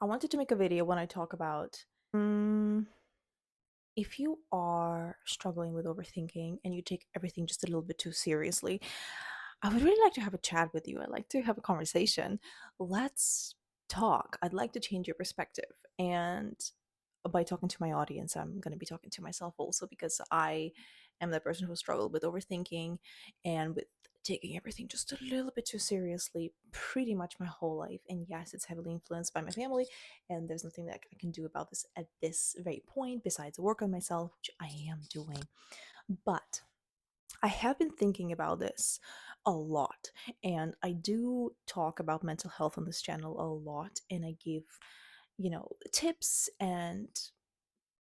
I wanted to make a video when I talk about if you are struggling with overthinking and you take everything just a little bit too seriously. I would really like to have a chat with you. I'd like to have a conversation. Let's talk. I'd like to change your perspective. And by talking to my audience, I'm going to be talking to myself also because I am the person who struggled with overthinking and with taking everything just a little bit too seriously pretty much my whole life. And yes, it's heavily influenced by my family, and there's nothing that I can do about this at this very point besides work on myself, which I am doing. But I have been thinking about this a lot, and I do talk about mental health on this channel a lot, and I give, tips and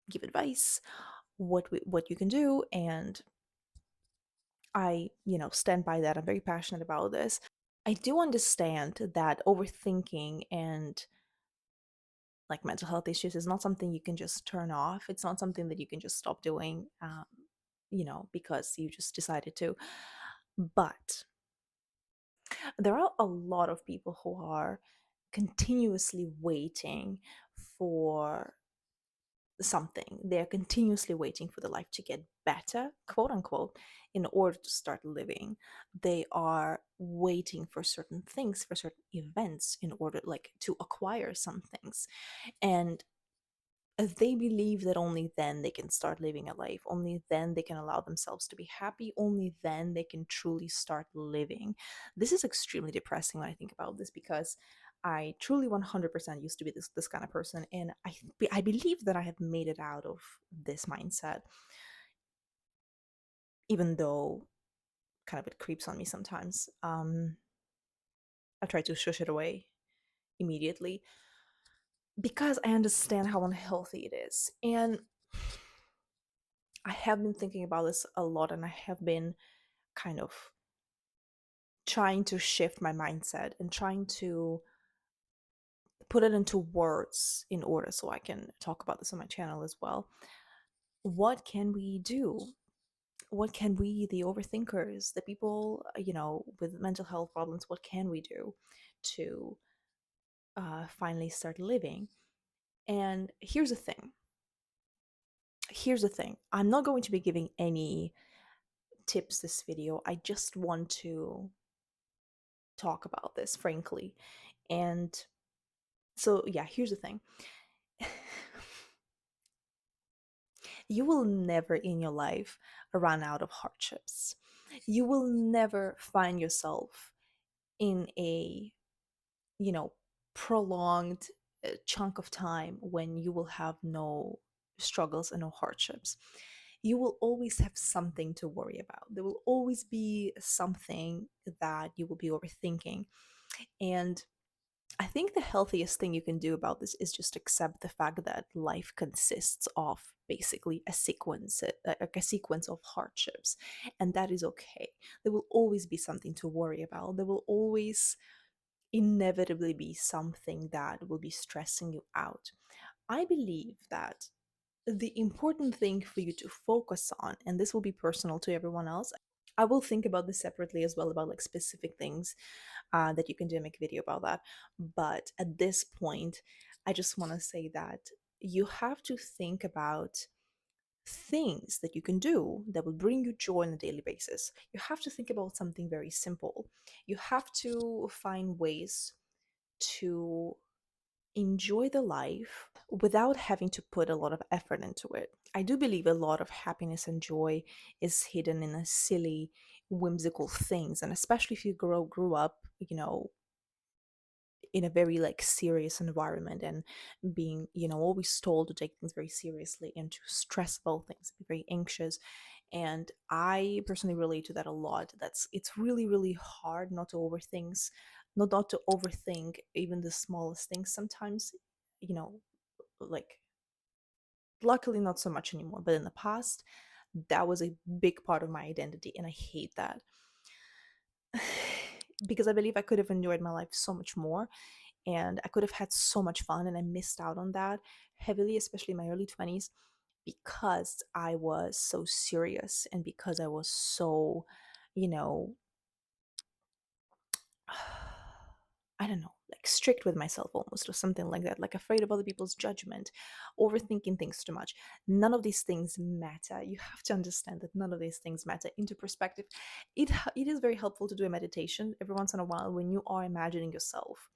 give advice what you can do, and I, stand by that. I'm very passionate about this. I do understand that overthinking and like mental health issues is not something you can just turn off. It's not something that you can just stop doing, because you just decided to. But there are a lot of people who are continuously waiting for something. They're continuously waiting for the life to get better, quote unquote, in order to start living. They are waiting for certain things, for certain events in order like to acquire some things. And they believe that only then they can start living a life, only then they can allow themselves to be happy, only then they can truly start living. This is extremely depressing when I think about this because I truly 100% used to be this kind of person, and I believe that I have made it out of this mindset, even though kind of it creeps on me sometimes. I try to shush it away immediately because I understand how unhealthy it is. And I have been thinking about this a lot, and I have been kind of trying to shift my mindset and trying to put it into words in order so I can talk about this on my channel as well. What can we do? What can we, the overthinkers, the people, with mental health problems, what can we do to finally start living? And here's the thing. I'm not going to be giving any tips this video. I just want to talk about this frankly. And so, yeah, here's the thing. You will never in your life run out of hardships. You will never find yourself in a, you know, prolonged chunk of time when you will have no struggles and no hardships. You will always have something to worry about. There will always be something that you will be overthinking. And I think the healthiest thing you can do about this is just accept the fact that life consists of basically a sequence of hardships, and that is okay. There will always be something to worry about. There will always inevitably be something that will be stressing you out. I believe that the important thing for you to focus on, and this will be personal to everyone else. I will think about this separately as well, about like specific things that you can do and make a video about that. But at this point, I just want to say that you have to think about things that you can do that will bring you joy on a daily basis. You have to think about something very simple. You have to find ways to enjoy the life without having to put a lot of effort into it. I do believe a lot of happiness and joy is hidden in a silly, whimsical things, and especially if you grew up, in a very like serious environment and being, always told to take things very seriously and to stress about things, be very anxious. And I personally relate to that a lot. It's really, really hard not to overthink, not to overthink even the smallest things sometimes, you know, like luckily not so much anymore, but in the past, that was a big part of my identity, and I hate that. Because I believe I could have enjoyed my life so much more, and I could have had so much fun, and I missed out on that heavily, especially in my early 20s, because I was so serious and because I was so, you know, I don't know, like strict with myself almost, or something like that, like afraid of other people's judgment, overthinking things too much. None of these things matter. You have to understand that none of these things matter. Into perspective, it is very helpful to do a meditation every once in a while when you are imagining yourself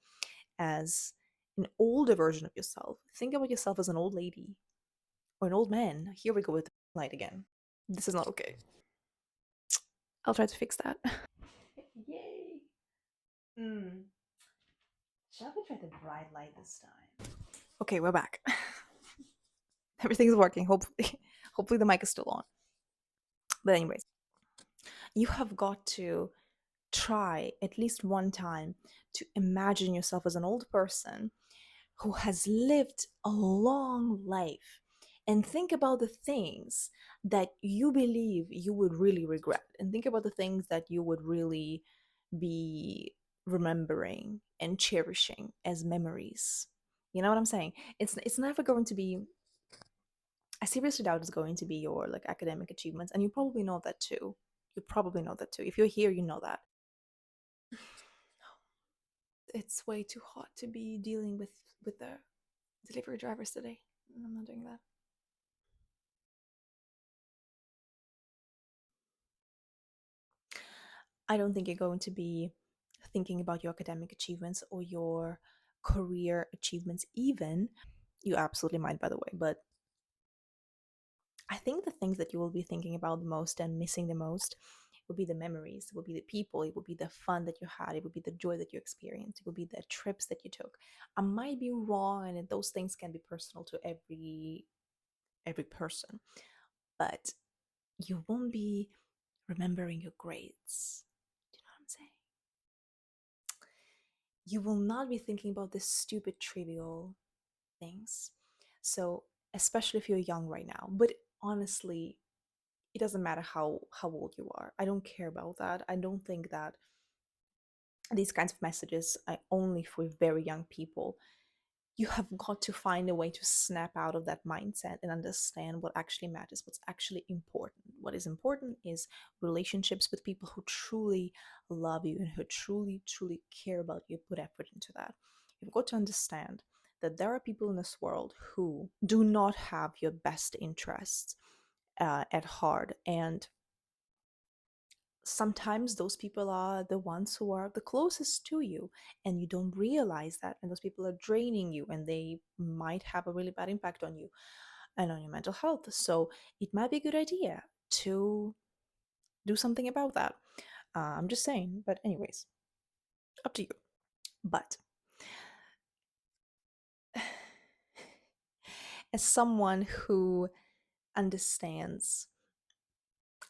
as an older version of yourself. Think about yourself as an old lady or an old man. Here we go with the light again. This is not okay. I'll try to fix that. Yay! Mm. Shall we try the bright light this time? Okay, we're back. Everything's working. Hopefully, hopefully the mic is still on. But anyways, you have got to try at least one time to imagine yourself as an old person who has lived a long life, and think about the things that you believe you would really regret, and think about the things that you would really be remembering and cherishing as memories. You know what I'm saying? It's never going to be, I seriously doubt it's going to be your like academic achievements, and you probably know that too. You probably know that too. If you're here, you know that. It's way too hot to be dealing with the delivery drivers today. I'm not doing that. I don't think you're going to be thinking about your academic achievements or your career achievements, even. You absolutely might, by the way, but I think the things that you will be thinking about the most and missing the most will be the memories, it will be the people, it will be the fun that you had, it will be the joy that you experienced, it will be the trips that you took. I might be wrong, and those things can be personal to every person, but you won't be remembering your grades. Do you know what I'm saying? You will not be thinking about the stupid trivial things. So, especially if you're young right now, but honestly, it doesn't matter how old you are. I don't care about that. I don't think that these kinds of messages are only for very young people. You have got to find a way to snap out of that mindset and understand what actually matters, what's actually important. What is important is relationships with people who truly love you and who truly, truly care about you, put effort into that. You've got to understand that there are people in this world who do not have your best interests at heart. And sometimes those people are the ones who are the closest to you, and you don't realize that, and those people are draining you, and they might have a really bad impact on you and on your mental health. So it might be a good idea to do something about that. I'm just saying, but anyways, up to you. But as someone who understands,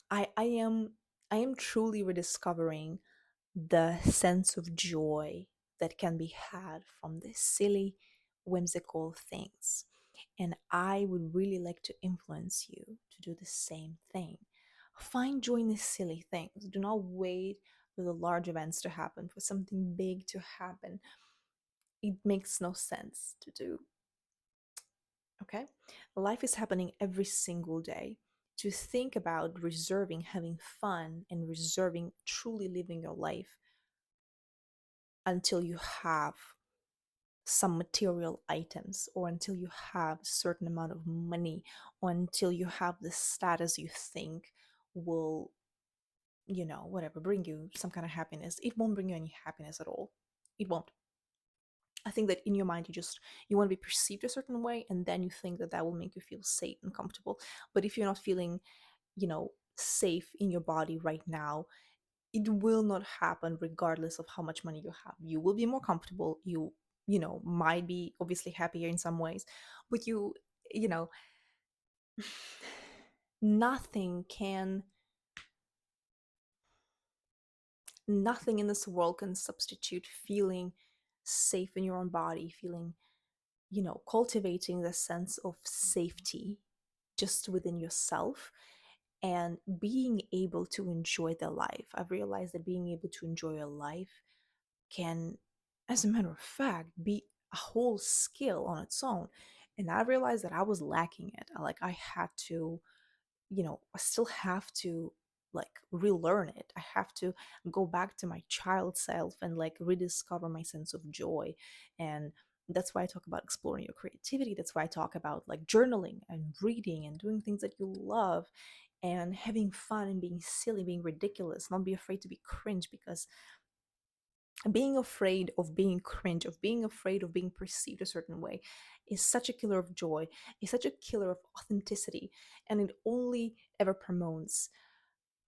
I am truly rediscovering the sense of joy that can be had from the silly, whimsical things. And I would really like to influence you to do the same thing. Find joy in the silly things. Do not wait for the large events to happen, for something big to happen. It makes no sense to do. Okay? Life is happening every single day. To think about reserving having fun and reserving truly living your life until you have some material items, or until you have a certain amount of money, or until you have the status you think will, whatever, bring you some kind of happiness. It won't bring you any happiness at all. It won't. I think that in your mind you want to be perceived a certain way, and then you think that that will make you feel safe and comfortable. But if you're not feeling, safe in your body right now, it will not happen regardless of how much money you have. You will be more comfortable. You might be obviously happier in some ways, but you know nothing can nothing in this world can substitute feeling safe in your own body, feeling, cultivating the sense of safety just within yourself, and being able to enjoy the life. I've realized that being able to enjoy a life can, as a matter of fact, be a whole skill on its own. And I realized that I was lacking it. I had to, I still have to like relearn it. I have to go back to my child self and like rediscover my sense of joy. And that's why I talk about exploring your creativity. That's why I talk about like journaling and reading and doing things that you love and having fun and being silly, being ridiculous, not be afraid to be cringe, because being afraid of being cringe, of being afraid of being perceived a certain way, is such a killer of joy, is such a killer of authenticity, and it only ever promotes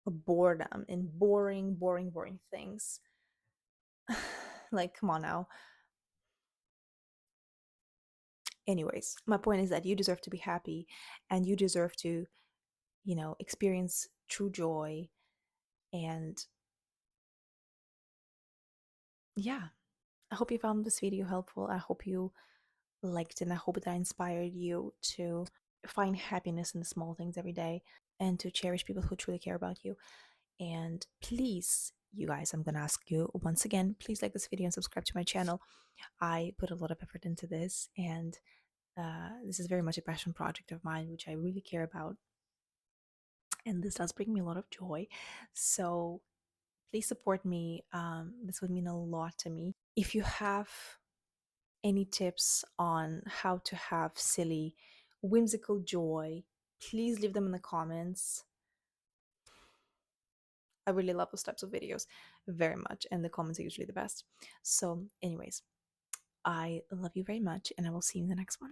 boredom and boring, boring, boring things. Like, come on now. Anyways, my point is that you deserve to be happy and you deserve to, experience true joy. And yeah, I hope you found this video helpful. I hope you liked it, and I hope that I inspired you to find happiness in the small things every day and to cherish people who truly care about you. And please, you guys, I'm going to ask you once again, please like this video and subscribe to my channel. I put a lot of effort into this, and this is very much a passion project of mine, which I really care about. And this does bring me a lot of joy. So please support me. This would mean a lot to me. If you have any tips on how to have silly, whimsical joy, please leave them in the comments. I really love those types of videos very much, and the comments are usually the best. So, anyways, I love you very much, and I will see you in the next one.